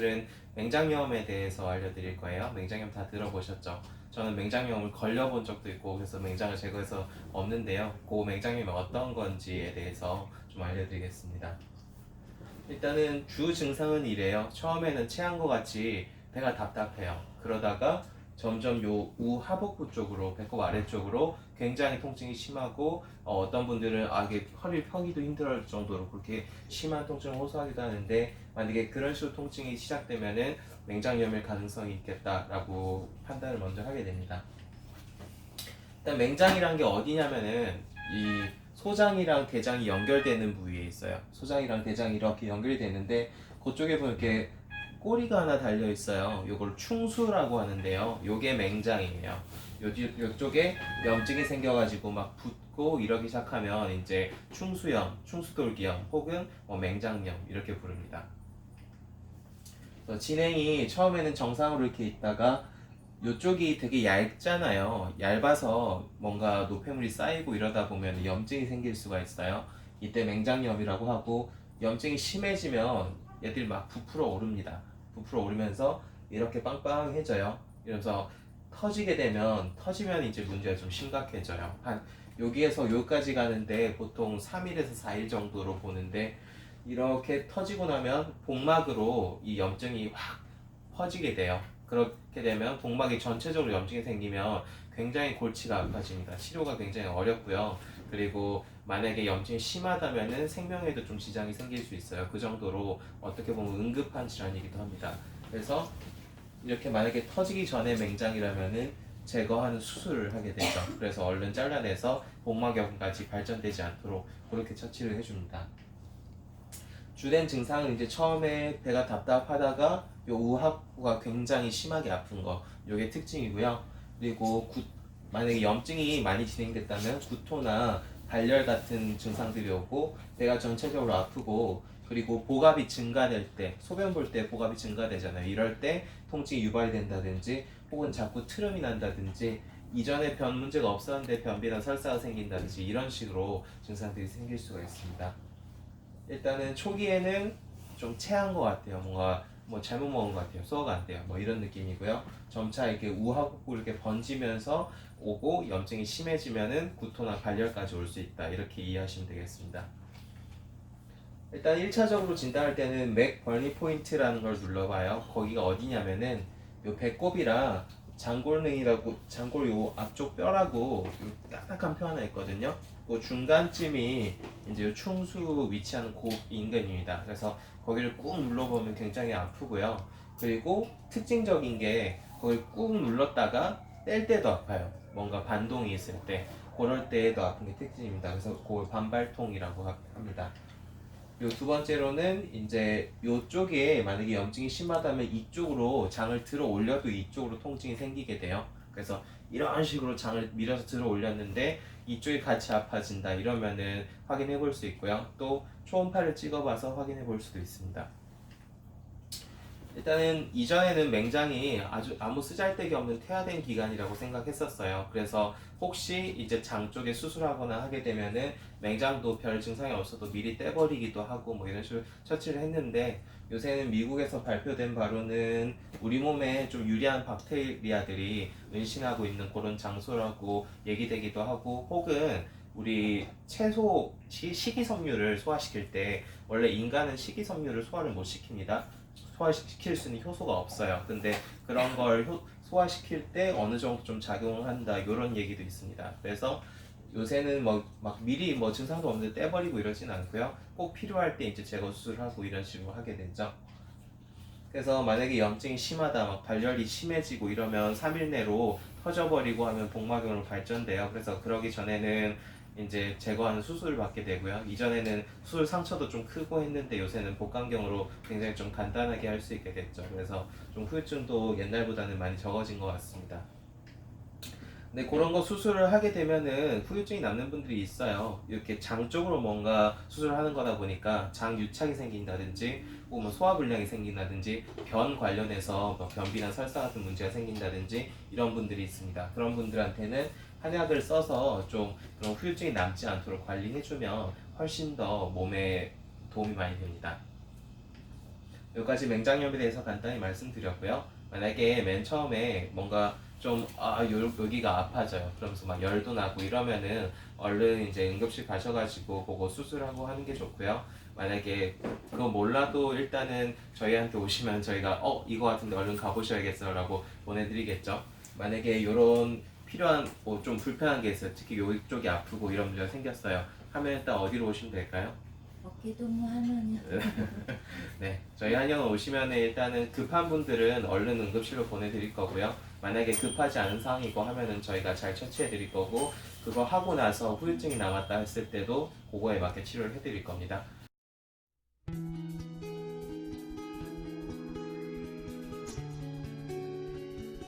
오늘은 맹장염에 대해서 알려드릴 거예요. 맹장염 다 들어보셨죠? 저는 맹장염을 걸려본 적도 있고 그래서 맹장을 제거해서 없는데요. 그 맹장염이 어떤 건지에 대해서 좀 알려드리겠습니다. 일단은 주 증상은 이래요. 처음에는 체한 것 같이 배가 답답해요. 그러다가 점점 요 우하복부 쪽으로, 배꼽 아래쪽으로 굉장히 통증이 심하고 어떤 분들은 이게 허리를 펴기도 힘들 정도로 그렇게 심한 통증을 호소하기도 하는데, 만약에 그런 식으로 통증이 시작되면은 맹장염일 가능성이 있겠다라고 판단을 먼저 하게 됩니다. 일단 맹장이란 게 어디냐면은 이 소장이랑 대장이 연결되는 부위에 있어요. 소장이랑 대장이 이렇게 연결이 되는데 그쪽에 보면 이렇게 꼬리가 하나 달려 있어요. 요걸 충수라고 하는데요. 요게 맹장이에요. 요쪽에 염증이 생겨가지고 막 붓고 이러기 시작하면 이제 충수염, 충수돌기염 혹은 맹장염 이렇게 부릅니다. 진행이 처음에는 정상으로 이렇게 있다가 요쪽이 되게 얇잖아요. 얇아서 뭔가 노폐물이 쌓이고 이러다 보면 염증이 생길 수가 있어요. 이때 맹장염이라고 하고, 염증이 심해지면 얘들이 막 부풀어 오릅니다. 부풀어 오르면서 이렇게 빵빵해져요. 이러면서 터지면 이제 문제가 좀 심각해져요. 한 여기에서 여기까지 가는데 보통 3일에서 4일 정도로 보는데, 이렇게 터지고 나면 복막으로 이 염증이 확 퍼지게 돼요. 그렇게 되면 복막이 전체적으로 염증이 생기면 굉장히 골치가 아파집니다. 치료가 굉장히 어렵고요. 그리고 만약에 염증이 심하다면은 생명에도 좀 지장이 생길 수 있어요. 그 정도로 어떻게 보면 응급한 질환이기도 합니다. 그래서 이렇게 만약에 터지기 전에 맹장이라면은 제거하는 수술을 하게 되죠. 그래서 얼른 잘라내서 복막염까지 발전되지 않도록 그렇게 처치를 해줍니다. 주된 증상은 이제 처음에 배가 답답하다가 요 우하부가 굉장히 심하게 아픈 거, 요게 특징이고요. 그리고 만약에 염증이 많이 진행됐다면 구토나 발열 같은 증상들이 오고, 배가 전체적으로 아프고, 그리고 복압이 증가될 때, 소변 볼 때 복압이 증가되잖아요. 이럴 때 통증이 유발이 된다든지 혹은 자꾸 트름이 난다든지, 이전에 변 문제가 없었는데 변비나 설사가 생긴다든지 이런 식으로 증상들이 생길 수가 있습니다. 일단은 초기에는 좀 체한 것 같아요. 뭔가 잘못 먹은 것 같아요. 소화가 안 돼요. 이런 느낌이고요. 점차 이렇게 우하복부 이렇게 번지면서 오고, 염증이 심해지면은 구토나 발열까지 올 수 있다. 이렇게 이해하시면 되겠습니다. 일단 1차적으로 진단할 때는 맥 벌니 포인트라는 걸 눌러봐요. 거기가 어디냐면은 요 배꼽이랑 장골능이라고, 장골 요 앞쪽 뼈라고 요 딱딱한 뼈 하나 있거든요. 그 중간쯤이 이제 요 충수 위치하는 그 인근입니다. 그래서 거기를 꾹 눌러보면 굉장히 아프고요. 그리고 특징적인 게 거기를 꾹 눌렀다가 뗄 때도 아파요. 뭔가 반동이 있을 때, 그럴 때에도 아픈 게 특징입니다. 그래서 그걸 반발통이라고 합니다. 요 두 번째로는 이제 요쪽에 만약에 염증이 심하다면 이쪽으로 장을 들어 올려도 이쪽으로 통증이 생기게 돼요. 그래서 이런 식으로 장을 밀어서 들어 올렸는데 이쪽이 같이 아파진다 이러면은 확인해 볼 수 있고요. 또 초음파를 찍어봐서 확인해 볼 수도 있습니다. 일단은 이전에는 맹장이 아주 아무 쓰잘데기 없는 퇴화된 기관이라고 생각했었어요. 그래서 혹시 이제 장 쪽에 수술하거나 하게 되면은 맹장도 별 증상이 없어도 미리 떼버리기도 하고 이런 식으로 처치를 했는데, 요새는 미국에서 발표된 바로는 우리 몸에 좀 유리한 박테리아들이 은신하고 있는 그런 장소라고 얘기되기도 하고, 혹은 우리 채소 식이섬유를 소화시킬 때 원래 인간은 식이섬유를 소화를 못 시킵니다. 소화시킬 수 있는 효소가 없어요. 근데 그런 걸 소화시킬 때 어느 정도 좀 작용한다 이런 얘기도 있습니다. 그래서 요새는 막 미리 증상도 없는데 떼버리고 이러진 않고요. 꼭 필요할 때 이제 제거 수술을 하고 이런 식으로 하게 되죠. 그래서 만약에 염증이 심하다, 발열이 심해지고 이러면 3일 내로 터져버리고 하면 복막염으로 발전돼요. 그래서 그러기 전에는 이제 제거하는 수술을 받게 되고요. 이전에는 수술 상처도 좀 크고 했는데 요새는 복강경으로 굉장히 좀 간단하게 할 수 있게 됐죠. 그래서 좀 후유증도 옛날보다는 많이 적어진 것 같습니다. 근데 그런 거 수술을 하게 되면은 후유증이 남는 분들이 있어요. 이렇게 장 쪽으로 뭔가 수술을 하는 거다 보니까 장 유착이 생긴다든지 혹은 소화불량이 생긴다든지 변 관련해서 변비나 설사 같은 문제가 생긴다든지 이런 분들이 있습니다. 그런 분들한테는 한약을 써서 좀 그런 후유증이 남지 않도록 관리해주면 훨씬 더 몸에 도움이 많이 됩니다. 여기까지 맹장염에 대해서 간단히 말씀드렸고요. 만약에 맨 처음에 뭔가 좀 여기가 아파져요. 그러면서 막 열도 나고 이러면은 얼른 이제 응급실 가셔가지고 그거 수술하고 하는 게 좋고요. 만약에 그거 몰라도 일단은 저희한테 오시면 저희가 이거 같은데 얼른 가보셔야겠어라고 보내드리겠죠. 만약에 요런 필요한 뭐 좀 불편한 게 있어요. 특히 여기 쪽이 아프고 이런 문제가 생겼어요. 하면 일단 어디로 오시면 될까요? 어깨동무 하면요. 네, 저희 한의원 오시면 일단은 급한 분들은 얼른 응급실로 보내드릴 거고요. 만약에 급하지 않은 상황이고 하면은 저희가 잘 처치해 드릴 거고, 그거 하고 나서 후유증이 남았다 했을 때도 그거에 맞게 치료를 해드릴 겁니다.